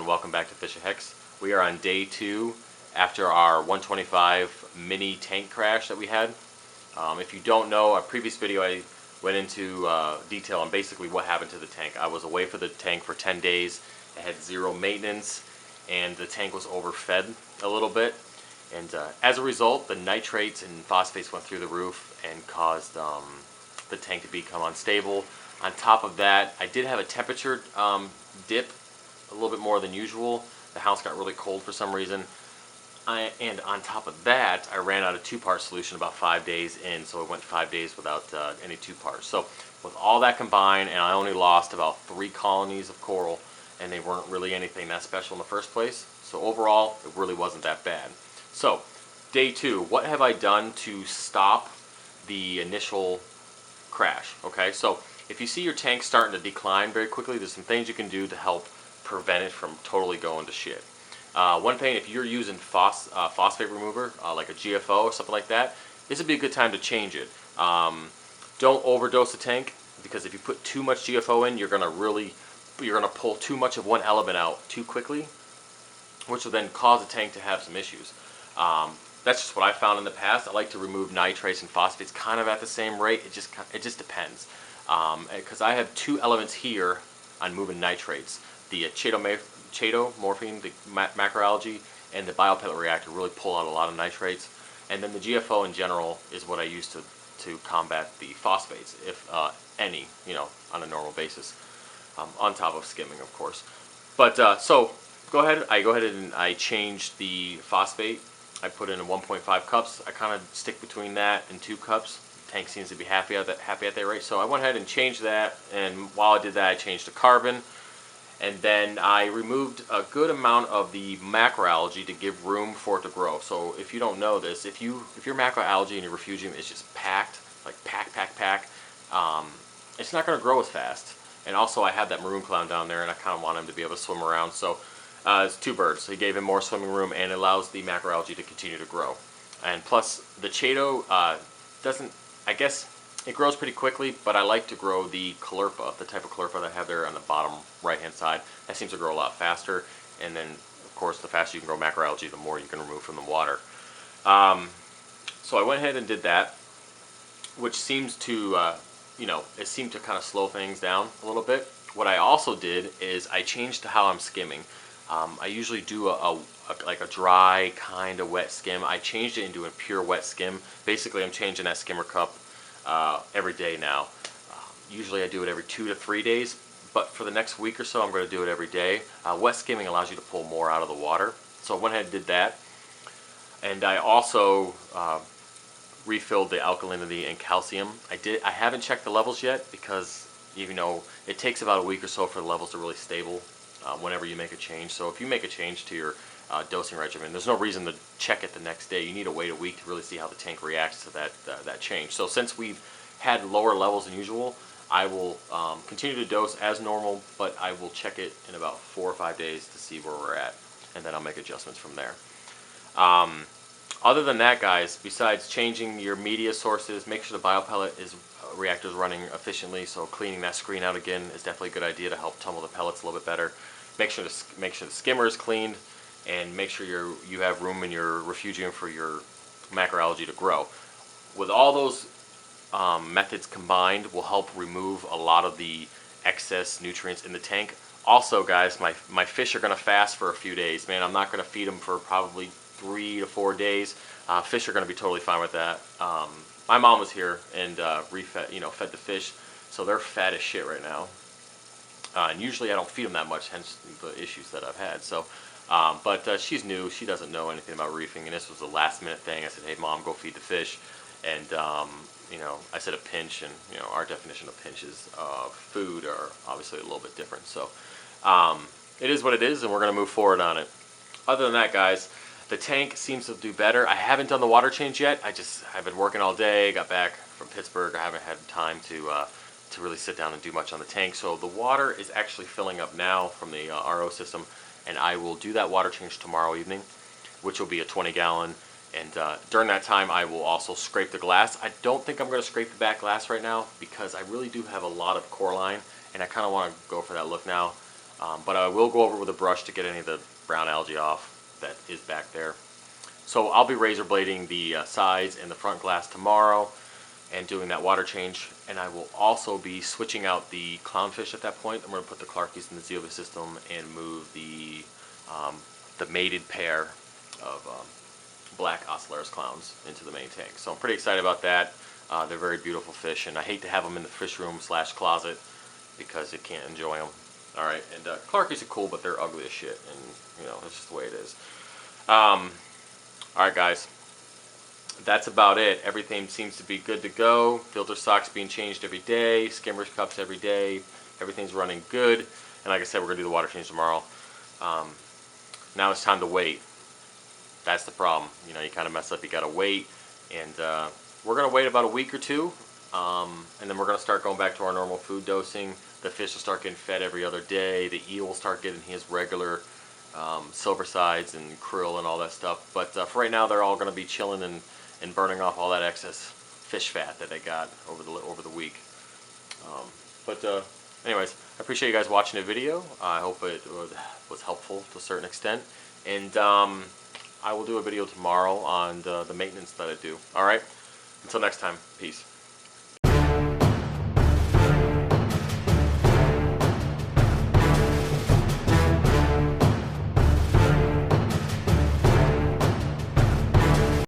everyone, welcome back to Fish of Hex. We are on day 2 after our 125 mini tank crash that we had. If you don't know, a previous video I went into detail on basically what happened to the tank. I was away for the tank for 10 days, it had zero maintenance, and the tank was overfed a little bit. And as a result, the nitrates and phosphates went through the roof and caused the tank to become unstable. On top of that, I did have a temperature dip a little bit more than usual. The house got really cold for some reason. And on top of that, I ran out of 2-part solution about 5 days in, so I went 5 days without any 2-parts. So with all that combined, and I only lost about 3 colonies of coral, and they weren't really anything that special in the first place. So overall, it really wasn't that bad. So day 2, what have I done to stop the initial crash? Okay, so if you see your tank starting to decline very quickly, there's some things you can do to help prevent it from totally going to shit. One thing, if you're using phosphate remover, like a GFO or something like that, this would be a good time to change it. Don't overdose the tank, because if you put too much GFO in, you're gonna pull too much of one element out too quickly, which will then cause the tank to have some issues. That's just what I found in the past. I like to remove nitrates and phosphates kind of at the same rate. It just depends. Because I have 2 elements here on moving nitrates. The cheato, morphine, the macroalgae, and the biopellet reactor really pull out a lot of nitrates. And then the GFO in general is what I use to combat the phosphates, if any, on a normal basis, on top of skimming, of course. But so I go ahead and I changed the phosphate. I put in 1.5 cups. I kind of stick between that and 2 cups. The tank seems to be happy at that rate. So I went ahead and changed that, and while I did that, I changed to carbon. And then I removed a good amount of the macroalgae to give room for it to grow. So if you don't know this, if your macroalgae in your refugium is just packed, like pack, it's not going to grow as fast. And also I have that maroon clown down there, and I kind of want him to be able to swim around. So it's 2 birds. He gave him more swimming room, and it allows the macroalgae to continue to grow. And plus, the cheato doesn't, I guess, it grows pretty quickly, but I like to grow the caulerpa, the type of caulerpa that I have there on the bottom right-hand side. That seems to grow a lot faster, and then, of course, the faster you can grow macroalgae, the more you can remove from the water. So I went ahead and did that, which seems to, it seemed to kind of slow things down a little bit. What I also did is I changed to how I'm skimming. I usually do like a dry kind of wet skim. I changed it into a pure wet skim. Basically, I'm changing that skimmer cup every day now. Usually I do it every 2 to 3 days, but for the next week or so I'm going to do it every day. Wet skimming allows you to pull more out of the water, so I went ahead and did that. And I also refilled the alkalinity and calcium. I haven't checked the levels yet, because it takes about a week or so for the levels to really stable whenever you make a change. So if you make a change to your dosing regimen, there's no reason to check it the next day. You need to wait a week to really see how the tank reacts to that change. So since we've had lower levels than usual, I will continue to dose as normal, but I will check it in about 4 or 5 days to see where we're at, and then I'll make adjustments from there. Other than that, guys, besides changing your media sources, make sure the biopellet reactor is running efficiently. So cleaning that screen out again is definitely a good idea to help tumble the pellets a little bit better. Make sure the skimmer is cleaned, and make sure you have room in your refugium for your macroalgae to grow. With all those methods combined, will help remove a lot of the excess nutrients in the tank. Also, guys, my fish are going to fast for a few days. Man, I'm not going to feed them for probably 3 to 4 days. Fish are going to be totally fine with that. My mom was here, and Reef fed the fish, so they're fat as shit right now. And usually I don't feed them that much, hence the issues that I've had. So, but she's new. She doesn't know anything about reefing, and this was a last-minute thing. I said, "Hey, Mom, go feed the fish." And I said a pinch, and our definition of pinches of food are obviously a little bit different. So, it is what it is, and we're going to move forward on it. Other than that, guys, the tank seems to do better. I haven't done the water change yet. I've been working all day. Got back from Pittsburgh. I haven't had time to really sit down and do much on the tank. So the water is actually filling up now from the RO system, and I will do that water change tomorrow evening, which will be a 20-gallon. And during that time, I will also scrape the glass. I don't think I'm going to scrape the back glass right now, because I really do have a lot of coralline, and I kind of want to go for that look now. But I will go over with a brush to get any of the brown algae off that is back there. So I'll be razor blading the sides and the front glass tomorrow and doing that water change. And I will also be switching out the clownfish at that point. I'm going to put the Clarkies in the Zeova system and move the mated pair of black Ocellaris clowns into the main tank. So I'm pretty excited about that. They're very beautiful fish, and I hate to have them in the fish room / closet because you can't enjoy them. All right, and Clarkies are cool, but they're ugly as shit, and you know, it's just the way it is. All right, guys, that's about it. Everything seems to be good to go. Filter socks being changed every day, skimmer cups every day. Everything's running good, and like I said, we're gonna do the water change tomorrow. Now it's time to wait. That's the problem. You know, you kind of mess up. You gotta wait, and we're gonna wait about a week or two, and then we're gonna start going back to our normal food dosing. The fish will start getting fed every other day. The eel will start getting his regular silver sides and krill and all that stuff. But for right now, they're all going to be chilling and burning off all that excess fish fat that they got over the week. Anyways, I appreciate you guys watching the video. I hope it was helpful to a certain extent. And I will do a video tomorrow on the maintenance that I do. All right? Until next time, peace.